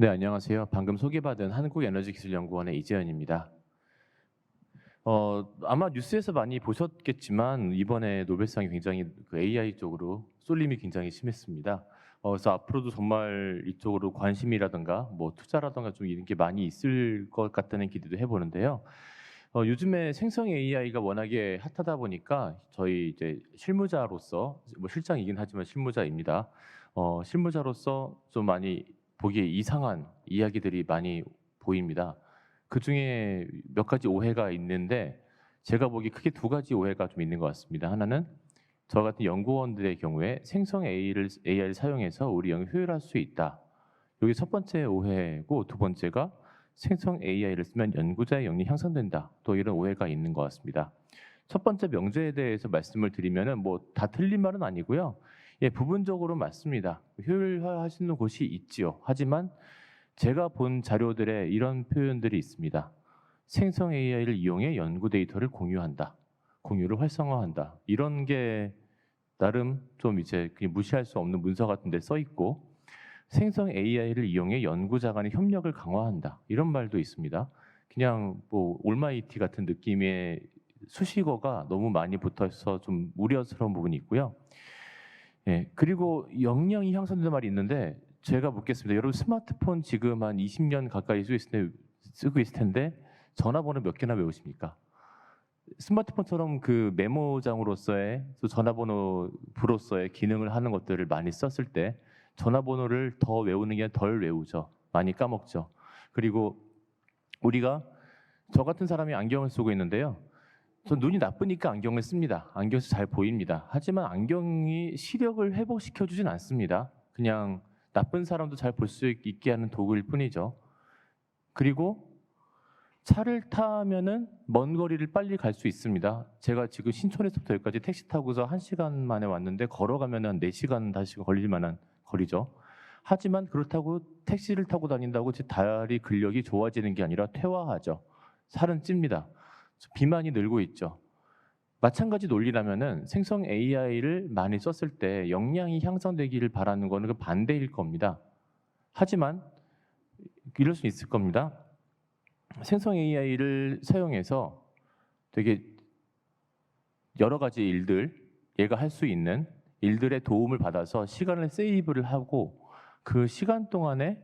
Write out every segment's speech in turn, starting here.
네, 안녕하세요. 방금 소개받은 한국에너지기술연구원의 이재현입니다. 아마 뉴스에서 많이 보셨겠지만 이번에 노벨상이 굉장히 AI 쪽으로 쏠림이 굉장히 심했습니다. 그래서 앞으로도 정말 이쪽으로 관심이라든가 뭐 투자라든가 좀 이런 게 많이 있을 것 같다는 기대도 해보는데요. 요즘에 생성 AI가 워낙에 핫하다 보니까 저희 이제 실무자로서 뭐 실장이긴 하지만 실무자입니다. 실무자로서 좀 많이 보기에 이상한 이야기들이 많이 보입니다. 그중에 몇 가지 오해가 있는데 제가 보기에 크게 두 가지 오해가 좀 있는 것 같습니다. 하나는 저 같은 연구원들의 경우에 생성 AI를 사용해서 우리 영역 효율화할 수 있다. 여기 첫 번째 오해고, 두 번째가 생성 AI를 쓰면 연구자의 역량이 향상된다. 또 이런 오해가 있는 것 같습니다. 첫 번째 명제에 대해서 말씀을 드리면은 뭐 다 틀린 말은 아니고요. 예, 부분적으로 맞습니다. 효율화하시는 곳이 있지요. 하지만 제가 본 자료들에 이런 표현들이 있습니다. 생성 AI를 이용해 연구 데이터를 공유한다. 공유를 활성화한다. 이런 게 나름 좀 이제 그냥 무시할 수 없는 문서 같은 데 써 있고, 생성 AI를 이용해 연구자 간의 협력을 강화한다. 이런 말도 있습니다. 그냥 뭐 올마이티 같은 느낌의 수식어가 너무 많이 붙어서 좀 우려스러운 부분이 있고요. 예, 그리고 역량이 향상되는 말이 있는데 제가 묻겠습니다. 여러분 스마트폰 지금 한 20년 가까이 쓰고 있을 텐데 전화번호 몇 개나 외우십니까? 스마트폰처럼 그 메모장으로서의 또 전화번호 부로서의 기능을 하는 것들을 많이 썼을 때 전화번호를 더 외우는 게 덜 외우죠. 많이 까먹죠. 그리고 우리가 저 같은 사람이 안경을 쓰고 있는데요. 전 눈이 나쁘니까 안경을 씁니다. 안경에서 잘 보입니다. 하지만 안경이 시력을 회복시켜 주진 않습니다. 그냥 나쁜 사람도 잘 볼 수 있게 하는 도구일 뿐이죠. 그리고 차를 타면은 먼 거리를 빨리 갈 수 있습니다. 제가 지금 신촌에서부터 여기까지 택시 타고서 1시간 만에 왔는데 걸어가면 한 4시간, 5시간 걸릴 만한 거리죠. 하지만 그렇다고 택시를 타고 다닌다고 제 다리 근력이 좋아지는 게 아니라 퇴화하죠. 살은 찝니다. 비만이 늘고 있죠. 마찬가지 논리라면은 생성 AI를 많이 썼을 때 역량이 향상되기를 바라는 거는 그 반대일 겁니다. 하지만 이럴 수 있을 겁니다. 생성 AI를 사용해서 되게 여러 가지 일들, 얘가 할 수 있는 일들의 도움을 받아서 시간을 세이브를 하고 그 시간 동안에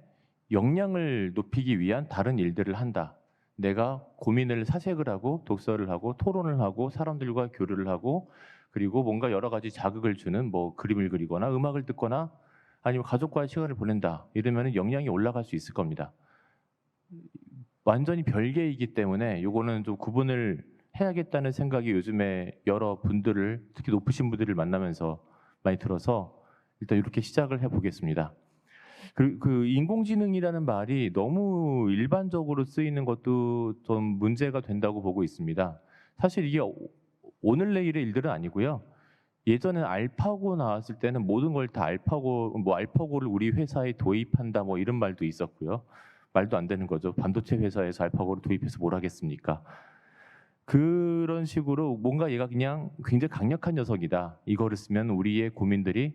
역량을 높이기 위한 다른 일들을 한다. 내가 고민을 사색을 하고 독서를 하고 토론을 하고 사람들과 교류를 하고 그리고 뭔가 여러 가지 자극을 주는 뭐 그림을 그리거나 음악을 듣거나 아니면 가족과의 시간을 보낸다. 이러면 역량이 올라갈 수 있을 겁니다. 완전히 별개이기 때문에 요거는 좀 구분을 해야겠다는 생각이 요즘에 여러 분들을 특히 높으신 분들을 만나면서 많이 들어서 일단 이렇게 시작을 해보겠습니다. 그 인공지능이라는 말이 너무 일반적으로 쓰이는 것도 좀 문제가 된다고 보고 있습니다. 사실 이게 오늘 내일의 일들은 아니고요. 예전에 알파고 나왔을 때는 모든 걸 다 알파고를 우리 회사에 도입한다 뭐 이런 말도 있었고요. 말도 안 되는 거죠. 반도체 회사에서 알파고를 도입해서 뭘 하겠습니까? 그런 식으로 뭔가 얘가 그냥 굉장히 강력한 녀석이다. 이거를 쓰면 우리의 고민들이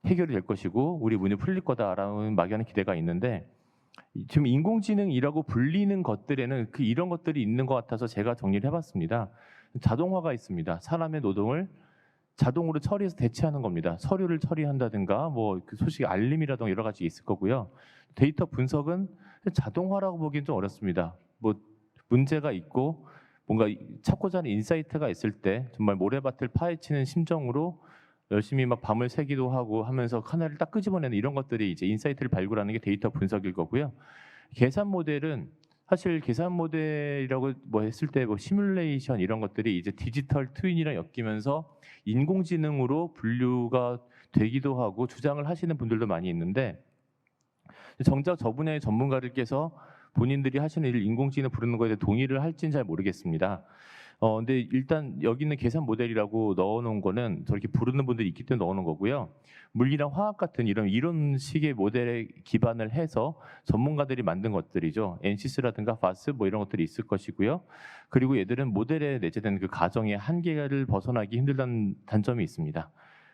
해결이 될 것이고 우리 문이 풀릴 거다라는 막연한 기대가 있는데 지금 인공지능이라고 불리는 것들에는 이런 것들이 있는 것 같아서 제가 정리를 해봤습니다. 자동화가 있습니다. 사람의 노동을 자동으로 처리해서 대체하는 겁니다. 서류를 처리한다든가 뭐 그 소식 알림이라든가 여러 가지 있을 거고요. 데이터 분석은 자동화라고 보기엔 좀 어렵습니다. 뭐 문제가 있고 뭔가 찾고자 하는 인사이트가 있을 때 정말 모래밭을 파헤치는 심정으로 열심히 막 밤을 새기도 하고 하면서 하나를 딱 끄집어내는 이런 것들이 이제 인사이트를 발굴하는 게 데이터 분석일 거고요. 계산 모델은 사실 계산 모델이라고 뭐 했을 때 뭐 시뮬레이션 이런 것들이 이제 디지털 트윈이랑 엮이면서 인공지능으로 분류가 되기도 하고 주장을 하시는 분들도 많이 있는데 정작 저분야의 전문가들께서 본인들이 하시는 일을 인공지능 부르는 거에 대해 동의를 할지는 잘 모르겠습니다. 근데 일단 여기 있는 계산 모델이라고 넣어놓은 거는 저렇게 부르는 분들이 있기 때문에 넣어놓은 거고요. 물리랑 화학 같은 이런 이론식의 모델에 기반을 해서 전문가들이 만든 것들이죠. 엔시스라든가 파스 뭐 이런 것들이 있을 것이고요. 그리고 얘들은 모델에 내재된 그 가정의 한계를 벗어나기 힘들다는 단점이 있습니다.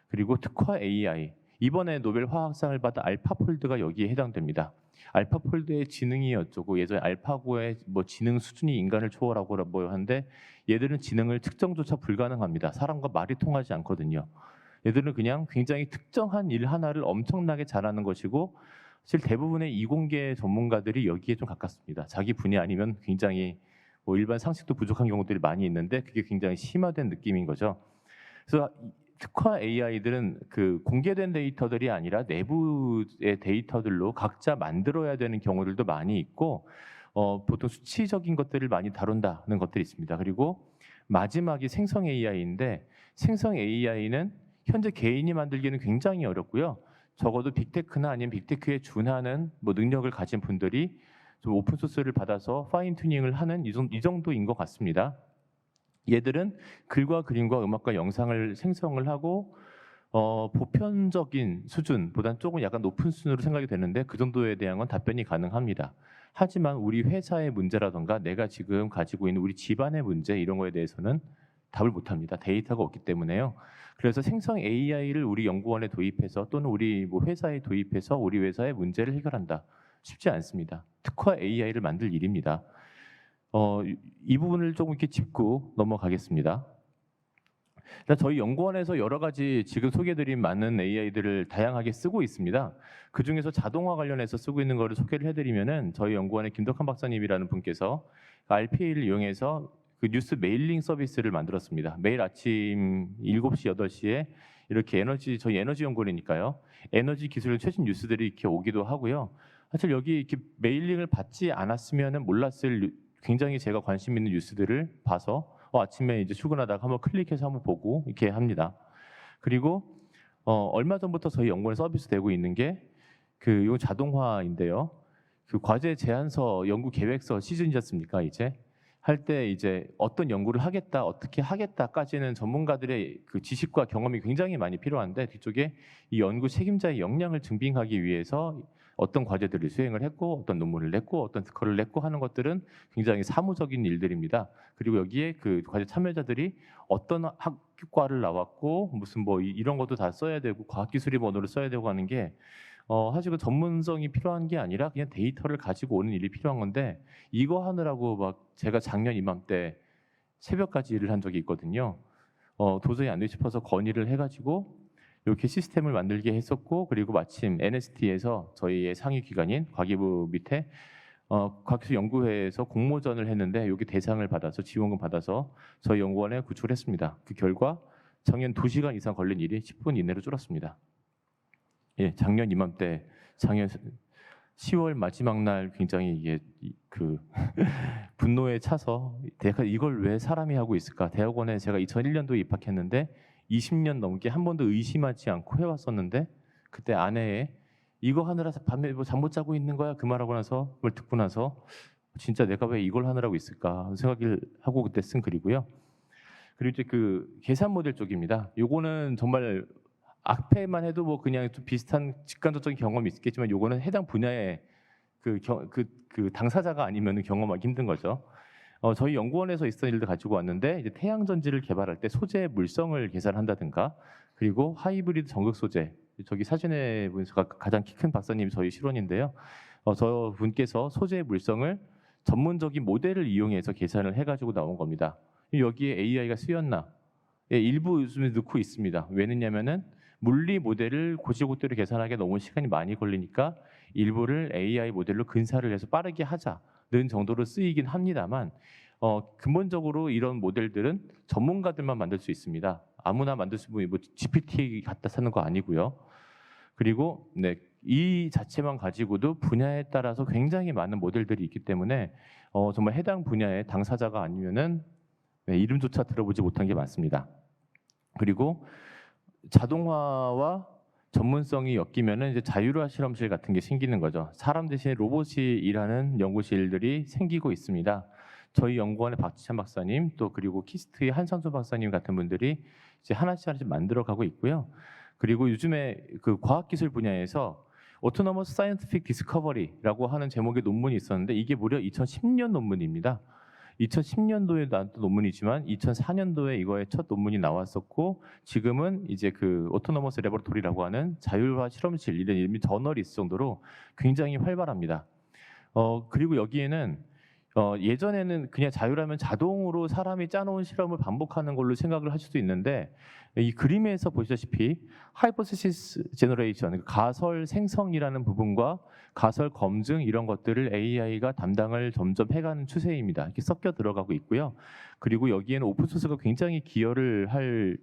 그리고 특화 AI 이번에 노벨 화학상을 받은 알파폴드가 여기에 해당됩니다. 알파폴드의 지능이 어쩌고 예전에 알파고의 뭐 지능 수준이 인간을 초월하고 뭐 하는데 얘들은 지능을 측정조차 불가능합니다. 사람과 말이 통하지 않거든요. 얘들은 그냥 굉장히 특정한 일 하나를 엄청나게 잘하는 것이고 사실 대부분의 이공계 전문가들이 여기에 좀 가깝습니다. 자기 분야 아니면 굉장히 뭐 일반 상식도 부족한 경우들이 많이 있는데 그게 굉장히 심화된 느낌인 거죠. 그래서 특화 AI들은 그 공개된 데이터들이 아니라 내부의 데이터들로 각자 만들어야 되는 경우들도 많이 있고 보통 수치적인 것들을 많이 다룬다는 것들이 있습니다. 그리고 마지막이 생성 AI인데 생성 AI는 현재 개인이 만들기는 굉장히 어렵고요. 적어도 빅테크나 아니면 빅테크에 준하는 뭐 능력을 가진 분들이 좀 오픈 소스를 받아서 파인 튜닝을 하는 이 정도인 것 같습니다. 얘들은 글과 그림과 음악과 영상을 생성을 하고 보편적인 수준보다는 조금 약간 높은 수준으로 생각이 되는데 그 정도에 대한 건 답변이 가능합니다. 하지만 우리 회사의 문제라던가 내가 지금 가지고 있는 우리 집안의 문제 이런 거에 대해서는 답을 못합니다. 데이터가 없기 때문에요. 그래서 생성 AI를 우리 연구원에 도입해서 또는 우리 뭐 회사에 도입해서 우리 회사의 문제를 해결한다. 쉽지 않습니다. 특화 AI를 만들 일입니다. 이 부분을 조금 이렇게 짚고 넘어가겠습니다. 저희 연구원에서 여러 가지 지금 소개드린 많은 AI들을 다양하게 쓰고 있습니다. 그 중에서 자동화 관련해서 쓰고 있는 거를 소개를 해드리면은 저희 연구원의 김덕한 박사님이라는 분께서 RPA를 이용해서 그 뉴스 메일링 서비스를 만들었습니다. 매일 아침 7시, 8시에 이렇게 저희 에너지 연구원이니까요. 에너지 기술 최신 뉴스들이 이렇게 오기도 하고요. 사실 여기 이렇게 메일링을 받지 않았으면은 몰랐을 굉장히 제가 관심 있는 뉴스들을 봐서 아침에 이제 출근하다가 한번 클릭해서 한번 보고 이렇게 합니다. 그리고 얼마 전부터 저희 연구원에 서비스 되고 있는 게 요 자동화인데요. 그 과제 제안서, 연구 계획서 시즌이지 않습니까? 이제 할 때 이제 어떤 연구를 하겠다, 어떻게 하겠다까지는 전문가들의 그 지식과 경험이 굉장히 많이 필요한데 뒤쪽에 이 연구 책임자의 역량을 증빙하기 위해서 어떤 과제들을 수행을 했고 어떤 논문을 냈고 어떤 특허를 냈고 하는 것들은 굉장히 사무적인 일들입니다. 그리고 여기에 그 과제 참여자들이 어떤 학과를 나왔고 무슨 뭐 이런 것도 다 써야 되고 과학기술이 번호를 써야 되고 하는 게 사실 그 전문성이 필요한 게 아니라 그냥 데이터를 가지고 오는 일이 필요한 건데 이거 하느라고 막 제가 작년 이맘때 새벽까지 일을 한 적이 있거든요. 도저히 안 돼 싶어서 건의를 해가지고 이렇게 시스템을 만들게 했었고 그리고 마침 NST에서 저희의 상위 기관인 과기부 밑에 과학기술 연구회에서 공모전을 했는데 여기 대상을 받아서 지원금 받아서 저희 연구원에 구축을 했습니다. 그 결과 작년 2시간 이상 걸린 일이 10분 이내로 줄었습니다. 예, 작년 이맘때 작년 10월 마지막 날 굉장히 이게 그 분노에 차서 이걸 왜 사람이 하고 있을까? 대학원에 제가 2001년도에 입학했는데 20년 넘게 한 번도 의심하지 않고 해왔었는데 그때 아내의 이거 하느라 밤에 뭐 잠 못 자고 있는 거야 그 말하고 나서 그걸 듣고 나서 진짜 내가 왜 이걸 하느라고 있을까 생각을 하고 그때 쓴 글이고요. 그리고 이제 그 계산 모델 쪽입니다. 요거는 정말 앞에만 해도 뭐 그냥 좀 비슷한 직간접적인 경험이 있겠지만 요거는 해당 분야의 그 당사자가 아니면 경험하기 힘든 거죠. 저희 연구원에서 있었던 일들 가지고 왔는데 이제 태양 전지를 개발할 때 소재의 물성을 계산한다든가 그리고 하이브리드 전극 소재 저기 사진에 보니까 가장 키 큰 박사님이 저희 실원인데요. 저 분께서 소재의 물성을 전문적인 모델을 이용해서 계산을 해가지고 나온 겁니다. 여기에 AI가 쓰였나? 예, 일부 요즘에 넣고 있습니다. 왜냐면은 물리 모델을 고지고대로 계산하기에 너무 시간이 많이 걸리니까 일부를 AI 모델로 근사를 해서 빠르게 하자는 정도로 쓰이긴 합니다만 근본적으로 이런 모델들은 전문가들만 만들 수 있습니다. 아무나 만들 수 있는 뭐 GPT 갖다 쓰는 거 아니고요. 그리고 네, 이 자체만 가지고도 분야에 따라서 굉장히 많은 모델들이 있기 때문에 정말 해당 분야의 당사자가 아니면은 네, 이름조차 들어보지 못한 게 많습니다. 그리고 자동화와 전문성이 엮이면은 이제 자율화 실험실 같은 게 생기는 거죠. 사람 대신 로봇이 일하는 연구실들이 생기고 있습니다. 저희 연구원의 박지찬 박사님 또 그리고 키스트의 한상수 박사님 같은 분들이 이제 하나씩 만들어가고 있고요. 그리고 요즘에 그 과학기술 분야에서 Autonomous Scientific Discovery라고 하는 제목의 논문이 있었는데 이게 무려 2010년 논문입니다. 2010년도에 나왔던 논문이지만 2004년도에 이거의 첫 논문이 나왔었고 지금은 이제 그 오토노머스 레버토리라고 하는 자율화 실험실 이런 이름이 저널이 있을 정도로 굉장히 활발합니다. 그리고 여기에는 예전에는 그냥 자율하면 자동으로 사람이 짜놓은 실험을 반복하는 걸로 생각을 할 수도 있는데 이 그림에서 보시다시피 하이포테시스 제너레이션, 가설 생성이라는 부분과 가설 검증 이런 것들을 AI가 담당을 점점 해가는 추세입니다. 이렇게 섞여 들어가고 있고요. 그리고 여기에는 오픈소스가 굉장히 기여를 할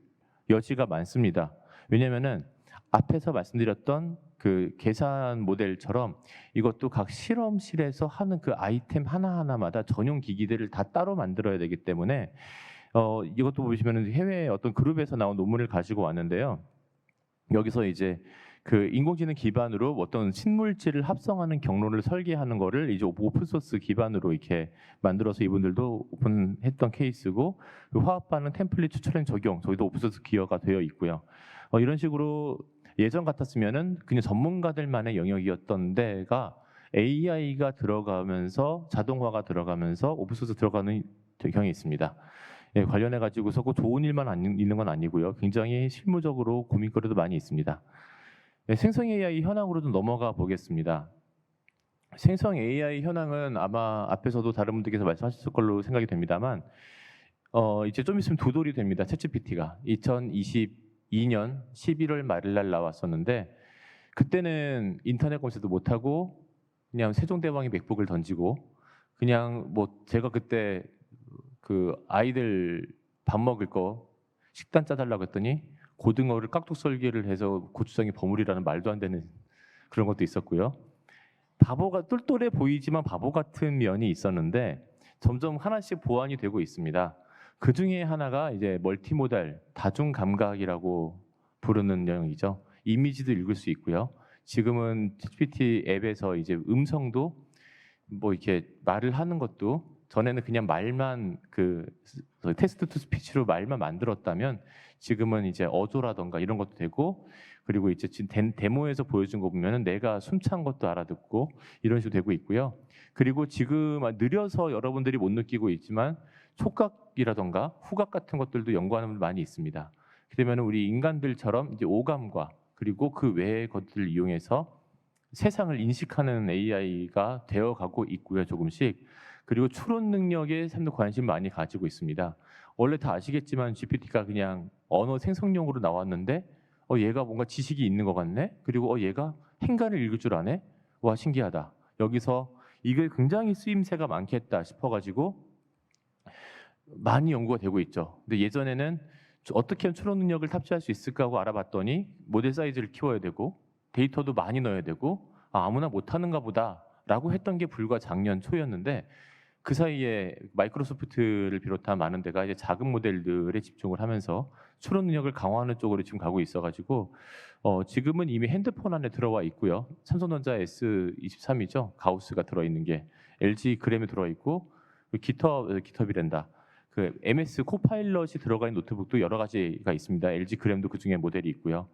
여지가 많습니다. 왜냐하면은 앞에서 말씀드렸던 그 계산 모델처럼 이것도 각 실험실에서 하는 그 아이템 하나하나마다 전용 기기들을 다 따로 만들어야 되기 때문에 이것도 보시면은 해외 어떤 그룹에서 나온 논문을 가지고 왔는데요. 여기서 이제 그 인공지능 기반으로 어떤 신물질을 합성하는 경로를 설계하는 거를 이제 오픈 소스 기반으로 이렇게 만들어서 이분들도 오픈했던 케이스고, 그 화학 반응 템플릿 추출행 적용 저희도 오픈 소스 기여가 되어 있고요. 이런 식으로 예전 같았으면은 그냥 전문가들만의 영역이었던 데가 AI가 들어가면서 자동화가 들어가면서 오픈 소스 들어가는 경향이 있습니다. 예, 관련해 가지고서 꼭 좋은 일만 있는 건 아니고요. 굉장히 실무적으로 고민거리도 많이 있습니다. 네, 생성 AI 현황으로도 넘어가 보겠습니다. 생성 AI 현황은 아마 앞에서도 다른 분들께서 말씀하셨을 걸로 생각이 됩니다만 이제 좀 있으면 두 돌이 됩니다. 챗GPT가 2022년 11월 말일 날 나왔었는데 그때는 인터넷 검색도 못하고 그냥 세종대왕이 맥북을 던지고 그냥 뭐 제가 그때 그 아이들 밥 먹을 거 식단 짜달라고 했더니 고등어를 깍둑썰기를 해서 고추장에 버무리라는 말도 안 되는 그런 것도 있었고요. 바보가 똘똘해 보이지만 바보 같은 면이 있었는데 점점 하나씩 보완이 되고 있습니다. 그 중에 하나가 이제 멀티모달 다중 감각이라고 부르는 영역이죠. 이미지도 읽을 수 있고요. 지금은 GPT 앱에서 이제 음성도 뭐 이렇게 말을 하는 것도 전에는 그냥 말만 그 텍스트 투 스피치로 말만 만들었다면 지금은 이제 어조라던가 이런 것도 되고, 그리고 이제 지금 데모에서 보여준 거 보면은 내가 숨찬 것도 알아듣고 이런 식으로 되고 있고요. 그리고 지금 느려서 여러분들이 못 느끼고 있지만 촉각이라던가 후각 같은 것들도 연구하는 분들 많이 있습니다. 그러면 우리 인간들처럼 이제 오감과 그리고 그 외의 것들을 이용해서 세상을 인식하는 AI가 되어가고 있고요, 조금씩. 그리고 추론 능력에 상당히 관심 많이 가지고 있습니다. 원래 다 아시겠지만 GPT가 그냥 언어 생성용으로 나왔는데 얘가 뭔가 지식이 있는 것 같네. 그리고 얘가 행간을 읽을 줄 아네. 와, 신기하다. 여기서 이게 굉장히 쓰임새가 많겠다 싶어가지고 많이 연구가 되고 있죠. 근데 예전에는 어떻게 하면 추론 능력을 탑재할 수 있을까 하고 알아봤더니 모델 사이즈를 키워야 되고 데이터도 많이 넣어야 되고 아무나 못하는가 보다라고 했던 게 불과 작년 초였는데, 그 사이에 마이크로소프트를 비롯한 많은 데가 이제 작은 모델들에 집중을 하면서 추론 능력을 강화하는 쪽으로 지금 가고 있어가지고 지금은 이미 핸드폰 안에 들어와 있고요. 삼성전자 S23이죠. 가우스가 들어있는 게 LG 그램에 들어있고, 깃허브이란다. 그 MS 코파일럿이 들어가 있는 노트북도 여러 가지가 있습니다. LG 그램도 그 중에 모델이 있고요.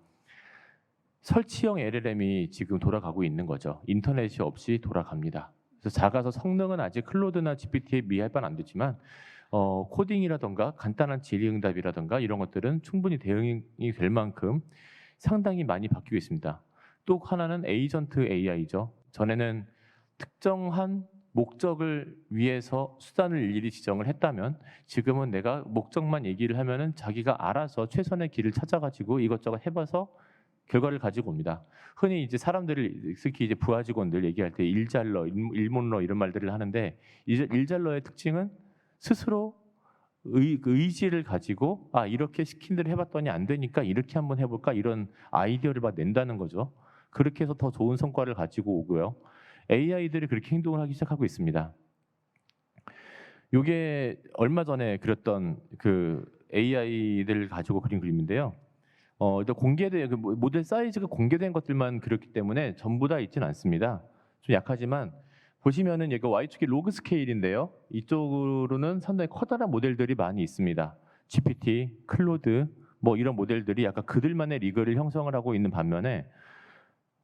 설치형 LLM이 지금 돌아가고 있는 거죠. 인터넷이 없이 돌아갑니다. 그래서 작아서 성능은 아직 클로드나 GPT에 비할 바는 안 되지만 코딩이라던가 간단한 질의응답이라던가 이런 것들은 충분히 대응이 될 만큼 상당히 많이 바뀌고 있습니다. 또 하나는 에이전트 AI죠. 전에는 특정한 목적을 위해서 수단을 일일이 지정을 했다면 지금은 내가 목적만 얘기를 하면은 자기가 알아서 최선의 길을 찾아가지고 이것저것 해봐서 결과를 가지고 옵니다. 흔히 이제 사람들이 특히 이제 부하 직원들 얘기할 때 일잘러, 일몬러 이런 말들을 하는데 일잘러의 특징은 스스로 의지를 가지고 이렇게 시킨 대로 해봤더니 안 되니까 이렇게 한번 해볼까 이런 아이디어를 막 낸다는 거죠. 그렇게 해서 더 좋은 성과를 가지고 오고요. AI들이 그렇게 행동을 하기 시작하고 있습니다. 이게 얼마 전에 그렸던 그 AI들을 가지고 그린 그림인데요. 일단 공개된 모델 사이즈가 공개된 것들만 그렇기 때문에 전부 다 있지는 않습니다. 좀 약하지만 보시면은 여기 Y2K 로그 스케일인데요. 이쪽으로는 상당히 커다란 모델들이 많이 있습니다. GPT, 클로드 뭐 이런 모델들이 약간 그들만의 리그를 형성을 하고 있는 반면에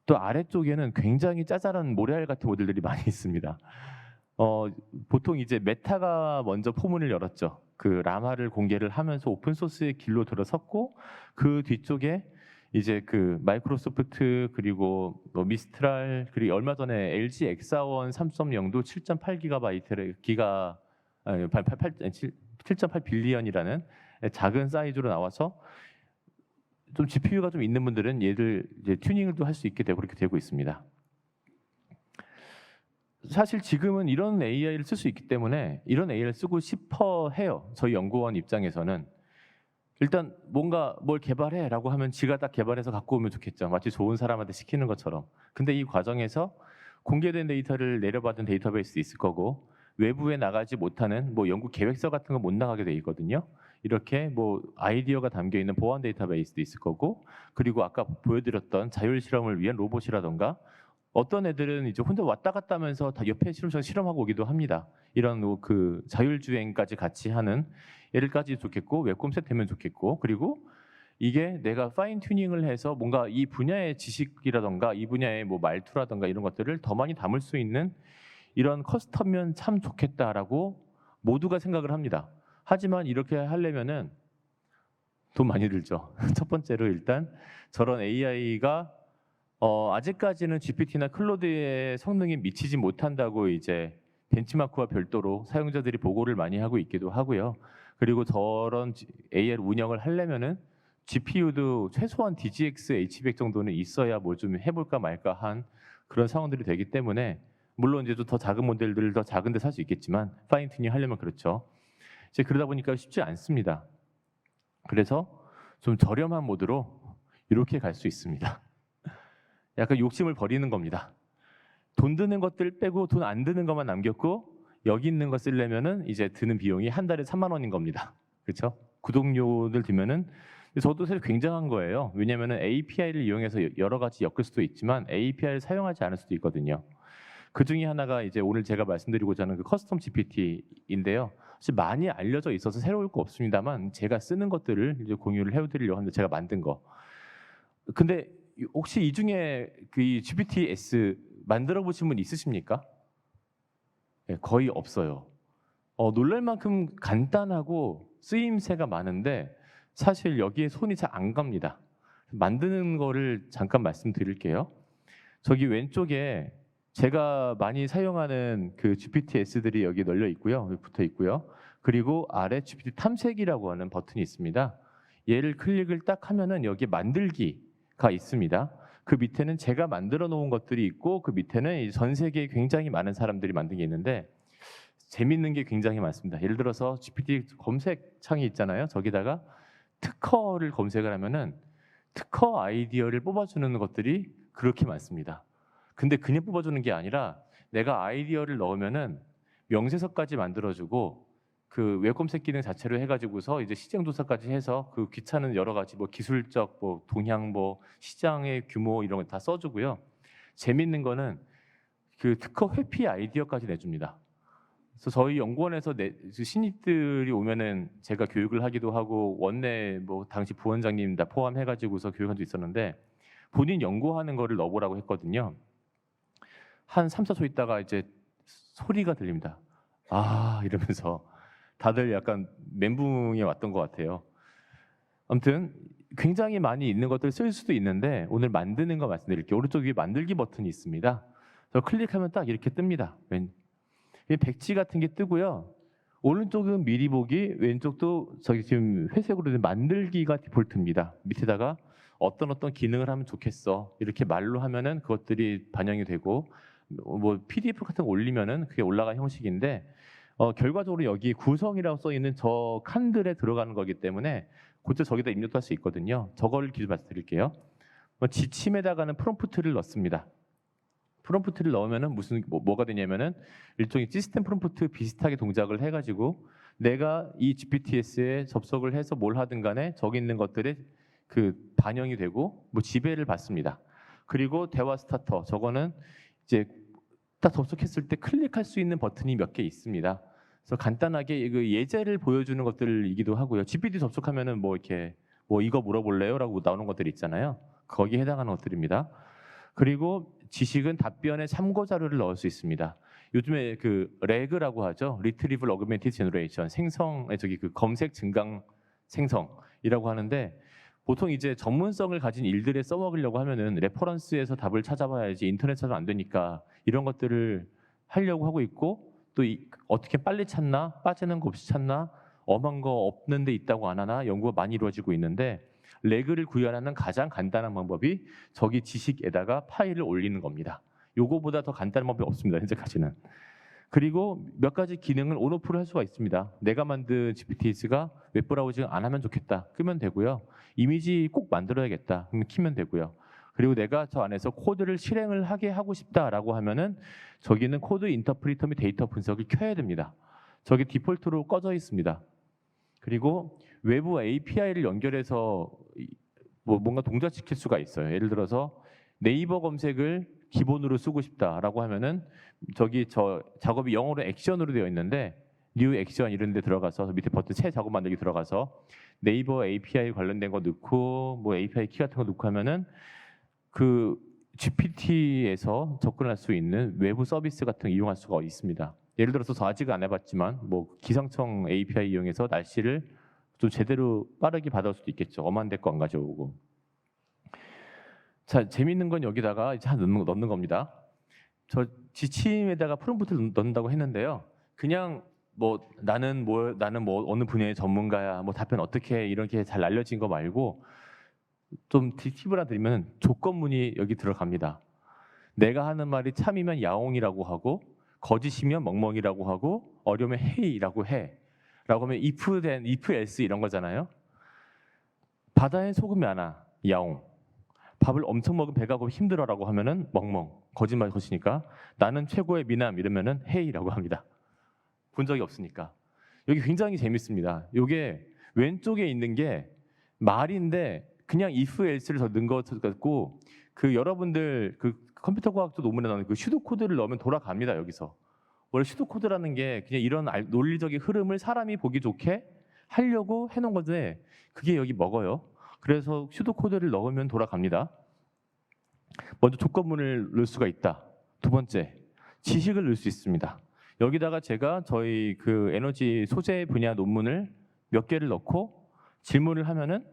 또 아래쪽에는 굉장히 짜잘한 모래알 같은 모델들이 많이 있습니다. 보통 이제 메타가 먼저 포문을 열었죠. 그 라마를 공개를 하면서 오픈 소스의 길로 들어섰고 그 뒤쪽에 이제 그 마이크로소프트 그리고 뭐 미스트랄 그리고 얼마 전에 LG 엑사원 3.0도 7.8 기가 아니 7.8 빌리언이라는 작은 사이즈로 나와서 좀 GPU가 좀 있는 분들은 얘를 이제 튜닝도 할 수 있게 되고 그렇게 되고 있습니다. 사실 지금은 이런 AI를 쓸 수 있기 때문에 이런 AI를 쓰고 싶어 해요. 저희 연구원 입장에서는. 일단 뭔가 뭘 개발해라고 하면 지가 딱 개발해서 갖고 오면 좋겠죠. 마치 좋은 사람한테 시키는 것처럼. 근데 이 과정에서 공개된 데이터를 내려받은 데이터베이스도 있을 거고 외부에 나가지 못하는 뭐 연구 계획서 같은 거 못 나가게 돼 있거든요. 이렇게 뭐 아이디어가 담겨 있는 보안 데이터베이스도 있을 거고 그리고 아까 보여드렸던 자율 실험을 위한 로봇이라던가 어떤 애들은 이제 혼자 왔다 갔다 하면서 다 옆에 실험실에서 실험하고 오기도 합니다. 이런 그 자율주행까지 같이 하는 얘를까지 좋겠고 웹컴셋 되면 좋겠고 그리고 이게 내가 파인 튜닝을 해서 뭔가 이 분야의 지식이라던가 이 분야의 뭐 말투라던가 이런 것들을 더 많이 담을 수 있는 이런 커스텀이면 참 좋겠다라고 모두가 생각을 합니다. 하지만 이렇게 하려면은 돈 많이 들죠. 첫 번째로 일단 저런 AI가 아직까지는 GPT나 클로드의 성능이 미치지 못한다고 이제 벤치마크와 별도로 사용자들이 보고를 많이 하고 있기도 하고요. 그리고 저런 AI를 운영을 하려면은 GPU도 최소한 DGX H100 정도는 있어야 뭘 좀 해볼까 말까 한 그런 상황들이 되기 때문에 물론 이제 더 작은 모델들을 더 작은 데 살 수 있겠지만 파인 튜닝 하려면 그렇죠. 이제 그러다 보니까 쉽지 않습니다. 그래서 좀 저렴한 모드로 이렇게 갈 수 있습니다. 약간 욕심을 버리는 겁니다. 돈 드는 것들 빼고 돈 안 드는 것만 남겼고 여기 있는 거 쓰려면은 이제 드는 비용이 한 달에 3만 원인 겁니다. 그렇죠? 구독료를 들면은 저도 사실 굉장한 거예요. 왜냐면은 API를 이용해서 여러 가지 엮을 수도 있지만 API를 사용하지 않을 수도 있거든요. 그 중에 하나가 이제 오늘 제가 말씀드리고자 하는 그 커스텀 GPT인데요. 사실 많이 알려져 있어서 새로울 거 없습니다만 제가 쓰는 것들을 이제 공유를 해드리려고 하는데 제가 만든 거. 근데 혹시 이 중에 그 GPT-S 만들어 보신 분 있으십니까? 네, 거의 없어요. 놀랄 만큼 간단하고 쓰임새가 많은데 사실 여기에 손이 잘 안 갑니다. 만드는 거를 잠깐 말씀드릴게요. 저기 왼쪽에 제가 많이 사용하는 그 GPT-S들이 여기 널려 있고요. 여기 붙어 있고요. 그리고 아래 GPT 탐색이라고 하는 버튼이 있습니다. 얘를 클릭을 딱 하면은 여기 만들기가 있습니다. 그 밑에는 제가 만들어 놓은 것들이 있고 그 밑에는 전 세계에 굉장히 많은 사람들이 만든 게 있는데 재밌는 게 굉장히 많습니다. 예를 들어서 GPT 검색 창이 있잖아요. 저기다가 특허를 검색을 하면은 특허 아이디어를 뽑아주는 것들이 그렇게 많습니다. 근데 그냥 뽑아주는 게 아니라 내가 아이디어를 넣으면은 명세서까지 만들어주고 그 웹 검색 기능 자체로 해가지고서 이제 시장 조사까지 해서 그 귀찮은 여러 가지 뭐 기술적 뭐 동향 뭐 시장의 규모 이런 거 다 써주고요. 재밌는 거는 그 특허 회피 아이디어까지 내줍니다. 그래서 저희 연구원에서 신입들이 오면은 제가 교육을 하기도 하고 원내 뭐 당시 부원장님 다 포함해가지고서 교육한 적 있었는데 본인 연구하는 거를 넣어보라고 했거든요. 한 3, 4초 있다가 이제 소리가 들립니다. 아 이러면서 다들 약간 멘붕에 왔던 것 같아요. 아무튼 굉장히 많이 있는 것들 쓸 수도 있는데 오늘 만드는 거 말씀드릴게요. 오른쪽 위에 만들기 버튼이 있습니다. 그래서 클릭하면 딱 이렇게 뜹니다. 백지 같은 게 뜨고요. 오른쪽은 미리 보기, 왼쪽도 저기 지금 회색으로 된 만들기가 디폴트입니다. 밑에다가 어떤 기능을 하면 좋겠어 이렇게 말로 하면은 그것들이 반영이 되고 뭐 PDF 같은 거 올리면은 그게 올라간 형식인데 결과적으로 여기 구성이라고 써 있는 저 칸들에 들어가는 거기 때문에 그때 저기다 입력도 할 수 있거든요. 저거를 기준 말씀드릴게요. 지침에다가는 프롬프트를 넣습니다. 프롬프트를 넣으면은 뭐가 되냐면은 일종의 시스템 프롬프트 비슷하게 동작을 해가지고 내가 이 GPTS에 접속을 해서 뭘 하든 간에 저기 있는 것들에 그 반영이 되고 뭐 지배를 받습니다. 그리고 대화 스타터 저거는 이제 딱 접속했을 때 클릭할 수 있는 버튼이 몇 개 있습니다. 그래서 간단하게 그 예제를 보여주는 것들이기도 하고요. GPT 접속하면은 뭐 이렇게 뭐 이거 물어볼래요?라고 나오는 것들 있잖아요. 거기에 해당하는 것들입니다. 그리고 지식은 답변에 참고 자료를 넣을 수 있습니다. 요즘에 그 레그라고 하죠. Retrieval Augmented Generation, 생성의 저기 그 검색 증강 생성이라고 하는데, 보통 이제 전문성을 가진 일들에 써먹으려고 하면은 레퍼런스에서 답을 찾아봐야지 인터넷 찾아는 안 되니까 이런 것들을 하려고 하고 있고, 또 어떻게 빨리 찾나, 빠지는 거 없이 찾나, 엄한 거 없는 데 있다고 안 하나 연구가 많이 이루어지고 있는데, 레그를 구현하는 가장 간단한 방법이 저기 지식에다가 파일을 올리는 겁니다. 요거보다 더 간단한 방법이 없습니다, 현재까지는. 그리고 몇 가지 기능을 온오프를 할 수가 있습니다. 내가 만든 GPT가 웹브라우징 안 하면 좋겠다, 끄면 되고요. 이미지 꼭 만들어야겠다, 그러면 키면 되고요. 그리고 내가 저 안에서 코드를 실행을 하게 하고 싶다라고 하면은 저기는 코드 인터프리터 및 데이터 분석을 켜야 됩니다. 저기 디폴트로 꺼져 있습니다. 그리고 외부 API를 연결해서 뭔가 동작시킬 수가 있어요. 예를 들어서 네이버 검색을 기본으로 쓰고 싶다라고 하면은 저기 저 작업이 영어로 액션으로 되어 있는데 뉴 액션 이런 데 들어가서 밑에 버튼 새 작업 만들기 들어가서 네이버 API 관련된 거 넣고 뭐 API 키 같은 거 넣고 하면은 그 GPT에서 접근할 수 있는 외부 서비스 같은 거 이용할 수가 있습니다. 예를 들어서 저 아직 안 해봤지만 뭐 기상청 API 이용해서 날씨를 좀 제대로 빠르게 받아올 수도 있겠죠. 엄한 데 거 안 가져오고. 자, 재밌는 건 여기다가 이제 넣는 겁니다. 저 지침에다가 프롬프트를 넣는다고 했는데요. 그냥 뭐 나는 뭐 어느 분야의 전문가야, 뭐 답변 어떻게 해, 이렇게 잘 알려진 거 말고 좀 팁을 하나 드리면 조건문이 여기 들어갑니다. 내가 하는 말이 참이면 야옹이라고 하고 거짓이면 멍멍이라고 하고 어려우면 헤이라고 해. 라고 하면 if then, if else 이런 거잖아요. 바다에 소금이 많아, 야옹. 밥을 엄청 먹으면 배가 고프 힘들어라고 하면은 멍멍, 거짓말 것이니까. 나는 최고의 미남 이러면은 헤이라고 합니다. 본 적이 없으니까. 여기 굉장히 재밌습니다. 이게 왼쪽에 있는 게 말인데 그냥 if else를 더 넣은 것 같고, 그 여러분들 그 컴퓨터 과학도 논문에 나오는 그 슈도 코드를 넣으면 돌아갑니다. 여기서 원래 슈도 코드라는 게 그냥 이런 논리적인 흐름을 사람이 보기 좋게 하려고 해놓은 건데 그게 여기 먹어요. 그래서 슈도 코드를 넣으면 돌아갑니다. 먼저 조건문을 넣을 수가 있다. 두 번째, 지식을 넣을 수 있습니다. 여기다가 제가 저희 그 에너지 소재 분야 논문을 몇 개를 넣고 질문을 하면은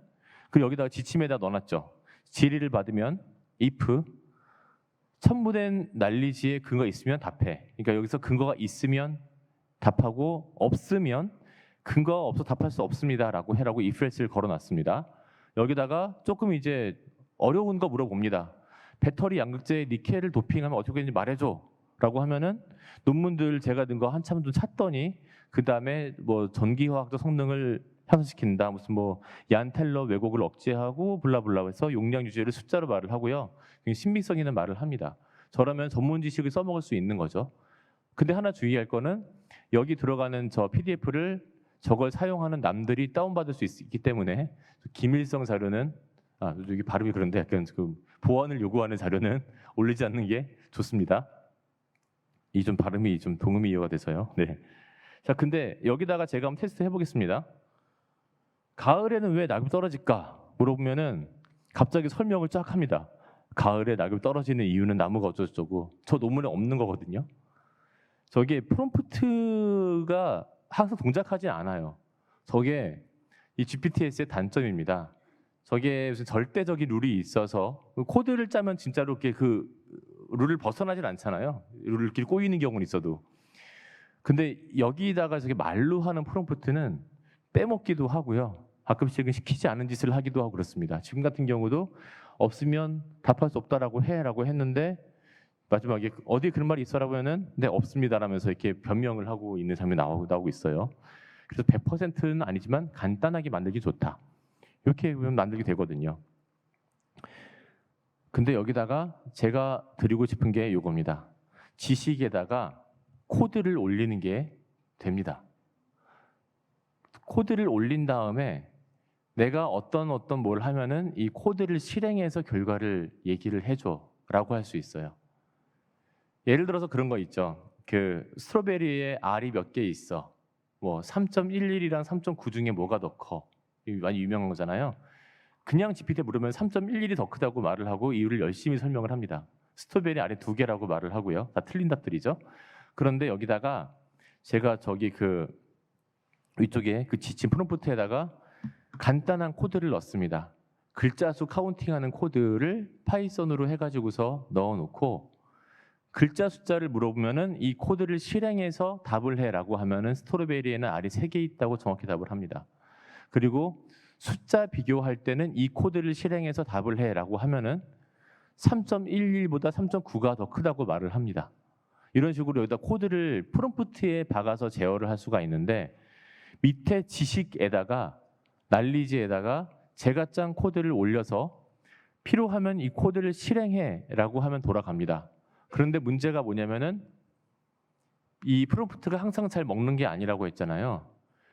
그 여기다가 지침에다 넣어놨죠. 질의를 받으면 if 첨부된 난리지에 근거 있으면 답해. 그러니까 여기서 근거가 있으면 답하고 없으면 근거가 없어 답할 수 없습니다라고 해라고 if else를 걸어놨습니다. 여기다가 조금 이제 어려운 거 물어봅니다. 배터리 양극재에 니켈을 도핑하면 어떻게 되는지 말해줘라고 하면은 논문들 제가 든 거 한참 좀 찾더니 그 다음에 뭐 전기화학적 성능을 향상시킨다, 무슨 뭐 얀텔러 왜곡을 억제하고 블라블라 해서 용량 유지를 숫자로 말을 하고요. 신빙성 있는 말을 합니다. 저라면 전문 지식을 써먹을 수 있는 거죠. 근데 하나 주의할 거는 여기 들어가는 저 PDF를 저걸 사용하는 남들이 다운받을 수 있기 때문에 기밀성 자료는 여기 발음이 그런데 약간 그 보안을 요구하는 자료는 올리지 않는 게 좋습니다. 이 좀 발음이 좀 동음이 이어가 돼서요. 네. 자, 근데 여기다가 제가 한번 테스트 해보겠습니다. 가을에는 왜 낙엽이 떨어질까 물어보면은 갑자기 설명을 쫙 합니다. 가을에 낙엽이 떨어지는 이유는 나무가 어쩌고저쩌고. 저 논문에 없는 거거든요. 저게 프롬프트가 항상 동작하지 않아요. 저게 이 GPTS의 단점입니다. 저게 무슨 절대적인 룰이 있어서 코드를 짜면 진짜로 이렇게 그 룰을 벗어나질 않잖아요. 룰을 이렇게 꼬이는 경우는 있어도. 근데 여기다가 저게 말로 하는 프롬프트는 빼먹기도 하고요. 가끔씩은 시키지 않은 짓을 하기도 하고 그렇습니다. 지금 같은 경우도 없으면 답할 수 없다라고 해라고 했는데 마지막에 어디 그런 말이 있어라고 하면은 네 없습니다라면서 이렇게 변명을 하고 있는 장면이 나오고 있어요. 그래서 100%는 아니지만 간단하게 만들기 좋다. 이렇게 만들게 되거든요. 근데 여기다가 제가 드리고 싶은 게 이겁니다. 지식에다가 코드를 올리는 게 됩니다. 코드를 올린 다음에 내가 어떤 뭘 하면은 이 코드를 실행해서 결과를 얘기를 해줘라고 할 수 있어요. 예를 들어서 그런 거 있죠. 그 스트로베리에 알이 몇 개 있어. 뭐 3.11이랑 3.9 중에 뭐가 더 커? 많이 유명한 거잖아요. 그냥 GPT에 물으면 3.11이 더 크다고 말을 하고 이유를 열심히 설명을 합니다. 스트로베리 알이 2개라고 말을 하고요. 다 틀린 답들이죠. 그런데 여기다가 제가 저기 그 위쪽에 그 지침 프롬프트에다가 간단한 코드를 넣습니다. 글자 수 카운팅하는 코드를 파이썬으로 해가지고서 넣어놓고 글자 숫자를 물어보면은 이 코드를 실행해서 답을 해라고 하면은 스트로베리에는 R이 3개 있다고 정확히 답을 합니다. 그리고 숫자 비교할 때는 이 코드를 실행해서 답을 해라고 하면은 3.11보다 3.9가 더 크다고 말을 합니다. 이런 식으로 여기다 코드를 프롬프트에 박아서 제어를 할 수가 있는데 밑에 지식에다가 난리지에다가 제가 짠 코드를 올려서 필요하면 이 코드를 실행해라고 하면 돌아갑니다. 그런데 문제가 뭐냐면은 이 프롬프트가 항상 잘 먹는 게 아니라고 했잖아요.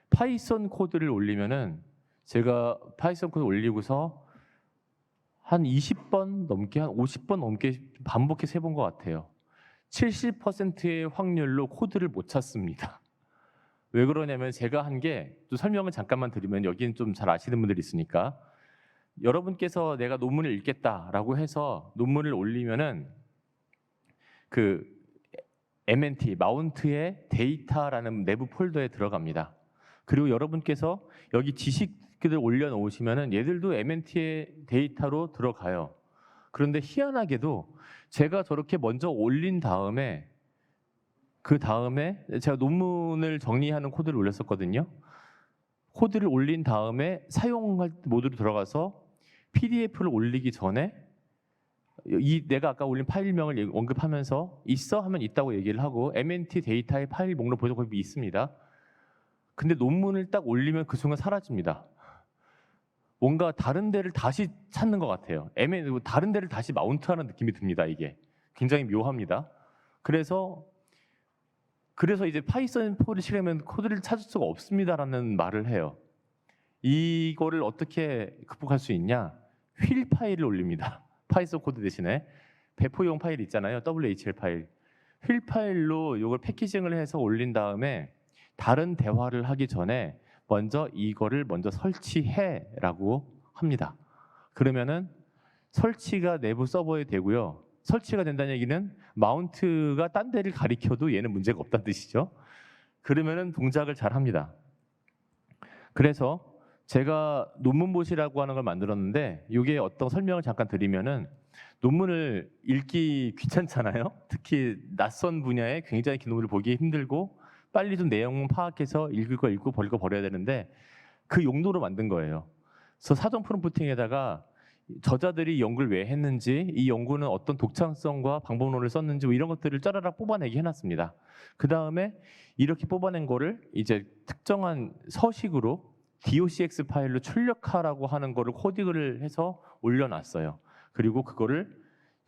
파이썬 코드를 올리면은 제가 파이썬 코드 올리고서 한 20번 넘게 한 50번 넘게 반복해서 해본 것 같아요. 70%의 확률로 코드를 못 찾습니다. 왜 그러냐면 제가 한 게 또 설명을 잠깐만 드리면 여기는 좀 잘 아시는 분들이 있으니까 여러분께서 내가 논문을 읽겠다라고 해서 논문을 올리면은 그 MNT 마운트의 데이터라는 내부 폴더에 들어갑니다. 그리고 여러분께서 여기 지식들 올려놓으시면은 얘들도 MNT의 데이터로 들어가요. 그런데 희한하게도 제가 저렇게 먼저 올린 다음에 그 다음에 제가 논문을 정리하는 코드를 올렸었거든요. 코드를 올린 다음에 사용할 모드로 들어가서 PDF를 올리기 전에 이 내가 아까 올린 파일명을 언급하면서 있어 하면 있다고 얘기를 하고 MNT 데이터의 파일 목록 보여서 거기 있습니다. 근데 논문을 딱 올리면 그 순간 사라집니다. 뭔가 다른 데를 다시 찾는 것 같아요. 다른 데를 다시 마운트하는 느낌이 듭니다. 이게 굉장히 묘합니다. 그래서 이제 파이썬 코드를 실행하면 코드를 찾을 수가 없습니다라는 말을 해요. 이거를 어떻게 극복할 수 있냐? 휠 파일을 올립니다. 파이썬 코드 대신에 배포용 파일 있잖아요. WHL 파일. 휠 파일로 이걸 패키징을 해서 올린 다음에 다른 대화를 하기 전에 먼저 이거를 먼저 설치해라고 합니다. 그러면은 설치가 내부 서버에 되고요. 설치가 된다는 얘기는 마운트가 딴 데를 가리켜도 얘는 문제가 없다는 뜻이죠. 그러면은 동작을 잘 합니다. 그래서 제가 논문봇이라고 하는 걸 만들었는데 이게 어떤 설명을 잠깐 드리면은 논문을 읽기 귀찮잖아요. 특히 낯선 분야에 굉장히 긴 논문을 보기 힘들고 빨리 좀 내용 파악해서 읽을 거 읽고 버릴 거 버려야 되는데 그 용도로 만든 거예요. 그래서 사전 프롬프팅에다가 저자들이 연구를 왜 했는지, 이 연구는 어떤 독창성과 방법론을 썼는지 뭐 이런 것들을 짜라락 뽑아내게 해놨습니다. 그 다음에 이렇게 뽑아낸 거를 이제 특정한 서식으로 docx 파일로 출력하라고 하는 거를 코딩을 해서 올려놨어요. 그리고 그거를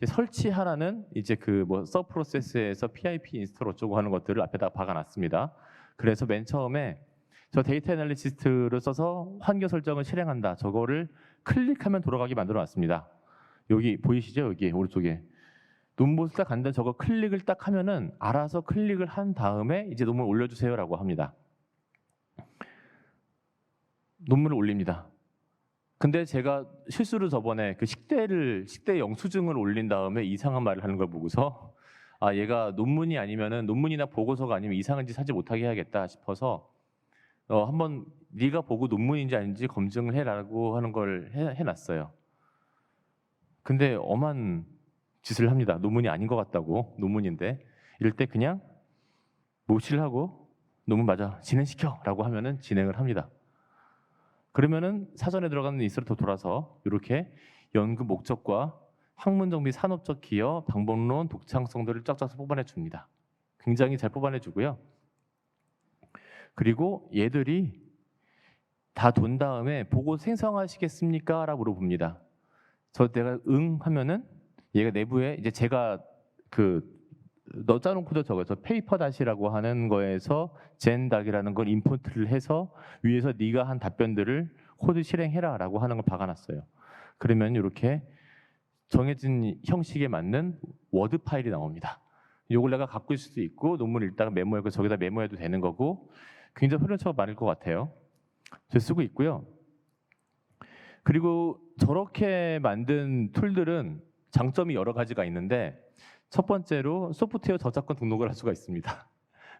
이제 설치하라는 이제 그 뭐 서브 프로세스에서 PIP 인스톨 어쩌고 하는 것들을 앞에다 박아놨습니다. 그래서 맨 처음에 저 데이터 애널리시스트를 써서 환경 설정을 실행한다. 저거를 클릭하면 돌아가게 만들어놨습니다. 여기 보이시죠? 여기 오른쪽에 논문을 딱 간다. 저거 클릭을 딱 하면은 알아서 클릭을 한 다음에 이제 논문 올려주세요라고 합니다. 논문을 올립니다. 근데 제가 실수로 저번에 그 식대 영수증을 올린 다음에 이상한 말을 하는 걸 보고서 아 얘가 논문이 아니면은 논문이나 보고서가 아니면 이상한 짓 하지 못하게 해야겠다 싶어서 한번 네가 보고 논문인지 아닌지 검증을 해라고 하는 걸 해놨어요. 근데 엄한 짓을 합니다. 논문이 아닌 것 같다고. 논문인데 이럴 때 그냥 무시를 하고 논문 맞아 진행시켜라고 하면은 진행을 합니다. 그러면은 사전에 들어가는 인스트로 돌아서 이렇게 연구 목적과 학문 정비 산업적 기여, 방법론, 독창성들을 쫙쫙 뽑아내 줍니다. 굉장히 잘 뽑아내 주고요. 그리고 얘들이 다 돈 다음에 보고 생성하시겠습니까? 라고 물어봅니다. 내가 응 하면은 얘가 내부에 이제 제가 너 짜놓은 코드 적어서 페이퍼 다시라고 하는 거에서 젠닥이라는 걸 임포트를 해서 위에서 네가 한 답변들을 코드 실행해라라고 하는 걸 박아놨어요. 그러면 이렇게 정해진 형식에 맞는 워드 파일이 나옵니다. 이걸 내가 갖고 있을 수도 있고 논문을 읽다가 메모하고 저기다 메모해도 되는 거고 굉장히 효율처가 많을 것 같아요. 저 쓰고 있고요. 그리고 저렇게 만든 툴들은 장점이 여러 가지가 있는데 첫 번째로 소프트웨어 저작권 등록을 할 수가 있습니다.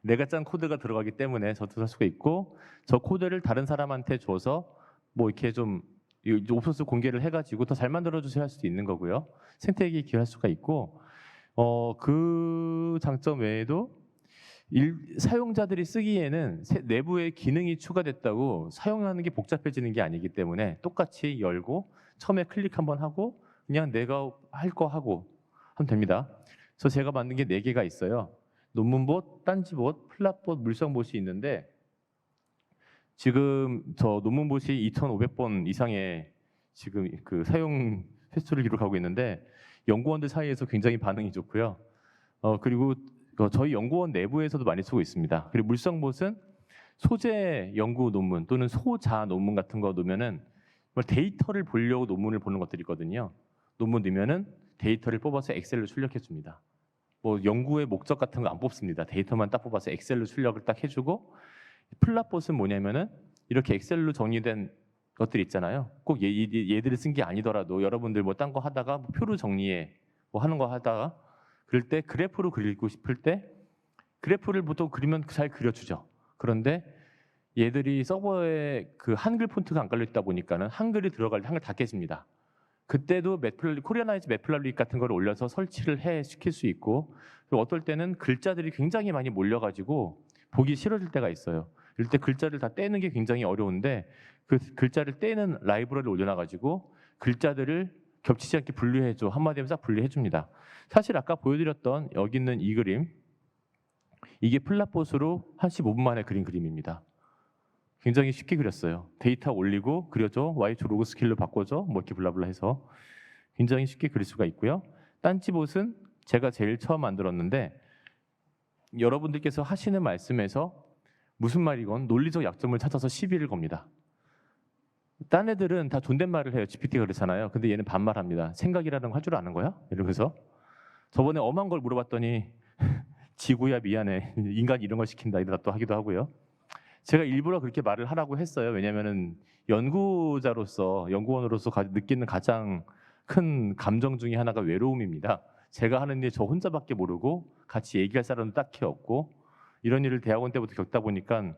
내가 짠 코드가 들어가기 때문에 저도 할 수가 있고 저 코드를 다른 사람한테 줘서 뭐 이렇게 좀 오픈소스 공개를 해가지고 더 잘 만들어주세요 할 수도 있는 거고요. 생태계에 기여할 수가 있고 그 장점 외에도 사용자들이 쓰기에는 내부에 기능이 추가됐다고 사용하는 게 복잡해지는 게 아니기 때문에 똑같이 열고 처음에 클릭 한번 하고 그냥 내가 할 거 하고 하면 됩니다. 그래서 제가 만든 게 4개가 있어요. 논문봇, 딴지봇, 플랫봇, 물성봇이 있는데 지금 저 논문봇이 2,500번 이상의 지금 그 사용 횟수를 기록하고 있는데 연구원들 사이에서 굉장히 반응이 좋고요. 그리고 저희 연구원 내부에서도 많이 쓰고 있습니다. 그리고 물성봇은 소재 연구 논문 또는 소자 논문 같은 거 넣으면은 데이터를 보려고 논문을 보는 것들이 있거든요. 논문 넣으면은 데이터를 뽑아서 엑셀로 출력해 줍니다. 뭐 연구의 목적 같은 거 안 뽑습니다. 데이터만 딱 뽑아서 엑셀로 출력을 딱 해주고 플랫봇은 뭐냐면은 이렇게 엑셀로 정리된 것들 있잖아요. 꼭 얘들이 쓴 게 아니더라도 여러분들 뭐 딴 거 하다가 뭐 표로 정리해 뭐 하는 거 하다가 그럴 때 그래프로 그리고 싶을 때 그래프를 보통 그리면 잘 그려주죠. 그런데 얘들이 서버에 그 한글 폰트가 안 깔려 있다 보니까는 한글이 들어갈 때 한글 다 깨집니다. 그때도 코리아나이즈 매플라릭 같은 걸 올려서 설치를 시킬 수 있고 그리고 어떨 때는 글자들이 굉장히 많이 몰려가지고 보기 싫어질 때가 있어요. 이럴 때 글자를 다 떼는 게 굉장히 어려운데 그 글자를 떼는 라이브러리를 올려놔가지고 글자들을 겹치지 않게 분류해줘. 한마디 하면 싹 분류해줍니다. 사실 아까 보여드렸던 여기 있는 이 그림 이게 플랫봇으로 한 15분 만에 그린 그림입니다. 굉장히 쉽게 그렸어요. 데이터 올리고 그려줘. y초 로그 스킬로 바꿔줘. 뭐 이렇게 블라블라 해서 굉장히 쉽게 그릴 수가 있고요. 딴지봇은 제가 제일 처음 만들었는데 여러분들께서 하시는 말씀에서 무슨 말이건 논리적 약점을 찾아서 시비를 겁니다. 딴 애들은 다 존댓말을 해요. GPT가 그렇잖아요. 근데 얘는 반말합니다. 생각이라는 거 할 줄 아는 거야? 이러면서 저번에 엄한 걸 물어봤더니 지구야 미안해. 인간이 이런 걸 시킨다. 이러다 또 하기도 하고요. 제가 일부러 그렇게 말을 하라고 했어요. 왜냐하면 연구자로서 연구원으로서 느끼는 가장 큰 감정 중에 하나가 외로움입니다. 제가 하는 일 저 혼자밖에 모르고 같이 얘기할 사람도 딱히 없고 이런 일을 대학원 때부터 겪다 보니까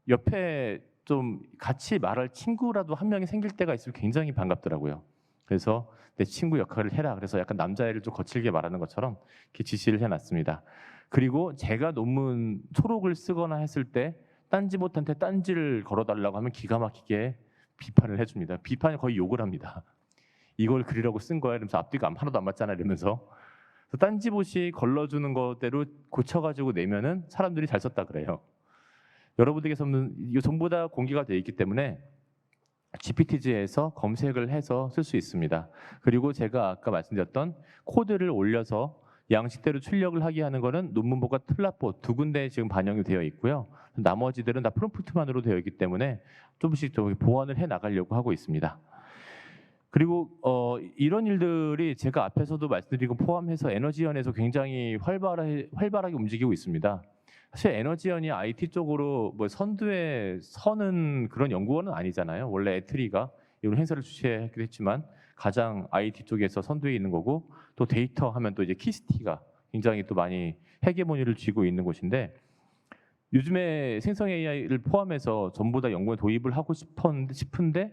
옆에 좀 같이 말할 친구라도 한 명이 생길 때가 있으면 굉장히 반갑더라고요. 그래서 내 친구 역할을 해라. 그래서 약간 남자애를 좀 거칠게 말하는 것처럼 이렇게 지시를 해놨습니다. 그리고 제가 논문 초록을 쓰거나 했을 때 딴지봇한테 딴지를 걸어달라고 하면 기가 막히게 비판을 해줍니다. 비판이 거의 욕을 합니다. 이걸 그리라고 쓴 거야 이러면서 앞뒤가 하나도 안 맞잖아 이러면서 딴지봇이 걸러주는 거대로 고쳐가지고 내면은 사람들이 잘 썼다 그래요. 여러분들께서는 이거 전부 다 공개가 되어 있기 때문에 GPT지에서 검색을 해서 쓸 수 있습니다. 그리고 제가 아까 말씀드렸던 코드를 올려서 양식대로 출력을 하게 하는 거는 논문봇과 플랫봇 두 군데에 지금 반영이 되어 있고요. 나머지들은 다 프롬프트만으로 되어 있기 때문에 조금씩 보완을 해 나가려고 하고 있습니다. 그리고 이런 일들이 제가 앞에서도 말씀드리고 포함해서 에너지연에서 굉장히 활발하게 움직이고 있습니다. 사실 에너지연이 IT 쪽으로 뭐 선두에 서는 그런 연구원은 아니잖아요. 원래 애트리가 이런 행사를 주최하기도 했지만 가장 IT 쪽에서 선두에 있는 거고 또 데이터 하면 또 이제 키스티가 굉장히 또 많이 헤게모니를 쥐고 있는 곳인데 요즘에 생성 AI를 포함해서 전부 다 연구에 도입을 하고 싶은데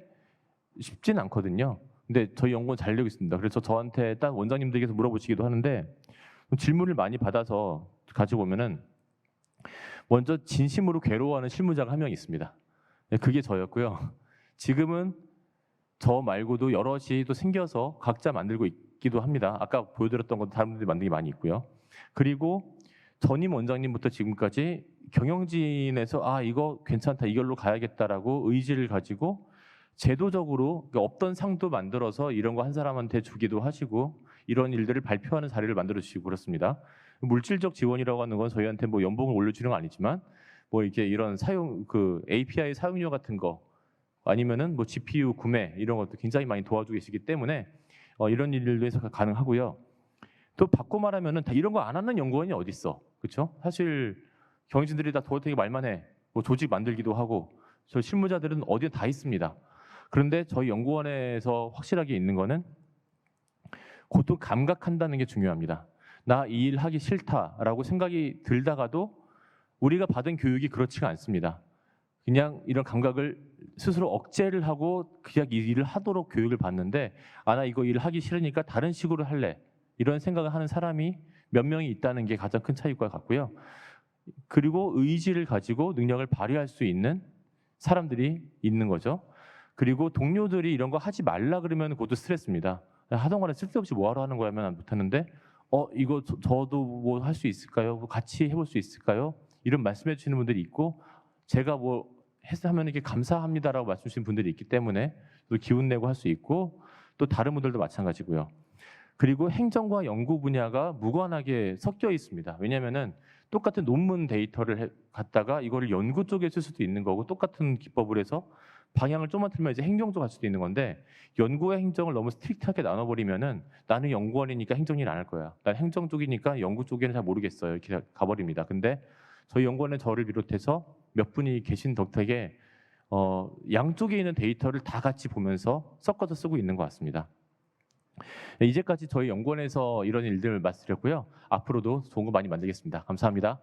쉽진 않거든요. 근데 저희 연구원 잘 되고 있습니다. 그래서 저한테 딴 원장님들께서 물어보시기도 하는데 질문을 많이 받아서 가지고 오면은 먼저 진심으로 괴로워하는 실무자가 한 명 있습니다. 그게 저였고요. 지금은 저 말고도 여럿이 또 생겨서 각자 만들고 있기도 합니다. 아까 보여드렸던 것도 다른 분들이 만든 게 많이 있고요. 그리고 전임 원장님부터 지금까지 경영진에서 이거 괜찮다 이걸로 가야겠다라고 의지를 가지고 제도적으로 없던 상도 만들어서 이런 거 한 사람한테 주기도 하시고 이런 일들을 발표하는 자리를 만들어 주시고 그렇습니다. 물질적 지원이라고 하는 건 저희한테 뭐 연봉을 올려주는 건 아니지만 뭐 이렇게 이런 API 사용료 같은 거 아니면은 뭐 GPU 구매 이런 것도 굉장히 많이 도와주고 계시기 때문에 이런 일들도 해서 가능하고요. 또 바꿔 말하면은 다 이런 거 안 하는 연구원이 어디 있어, 그렇죠? 사실 경영진들이 다 도어되게 말만 해. 뭐 조직 만들기도 하고 저 실무자들은 어디에 다 있습니다. 그런데 저희 연구원에서 확실하게 있는 거는 고통 감각한다는 게 중요합니다. 나 이 일 하기 싫다라고 생각이 들다가도 우리가 받은 교육이 그렇지가 않습니다. 그냥 이런 감각을 스스로 억제를 하고 그냥 이 일을 하도록 교육을 받는데 나 이거 일 하기 싫으니까 다른 식으로 할래. 이런 생각을 하는 사람이 몇 명이 있다는 게 가장 큰 차이인 것 같고요. 그리고 의지를 가지고 능력을 발휘할 수 있는 사람들이 있는 거죠. 그리고 동료들이 이런 거 하지 말라 그러면 그것도 스트레스입니다. 하던 거는 쓸데없이 뭐하러 하는 거야 하면 못하는데 이거 저도 뭐 할 수 있을까요? 같이 해볼 수 있을까요? 이런 말씀해 주시는 분들이 있고 제가 뭐 하면 이렇게 감사합니다라고 말씀 주신 분들이 있기 때문에 또 기운 내고 할 수 있고 또 다른 분들도 마찬가지고요. 그리고 행정과 연구 분야가 무관하게 섞여 있습니다. 왜냐하면은 똑같은 논문 데이터를 갖다가 이거를 연구 쪽에 쓸 수도 있는 거고 똑같은 기법을 해서 방향을 좀만 틀면 이제 행정 쪽 갈 수도 있는 건데 연구와 행정을 너무 스트릭트하게 나눠버리면은 나는 연구원이니까 행정일 안 할 거야. 난 행정 쪽이니까 연구 쪽에는 잘 모르겠어요. 이렇게 가버립니다. 근데 저희 연구원에 저를 비롯해서 몇 분이 계신 덕택에 양쪽에 있는 데이터를 다 같이 보면서 섞어서 쓰고 있는 것 같습니다. 이제까지 저희 연구원에서 이런 일들을 말씀드렸고요. 앞으로도 좋은 거 많이 만들겠습니다. 감사합니다.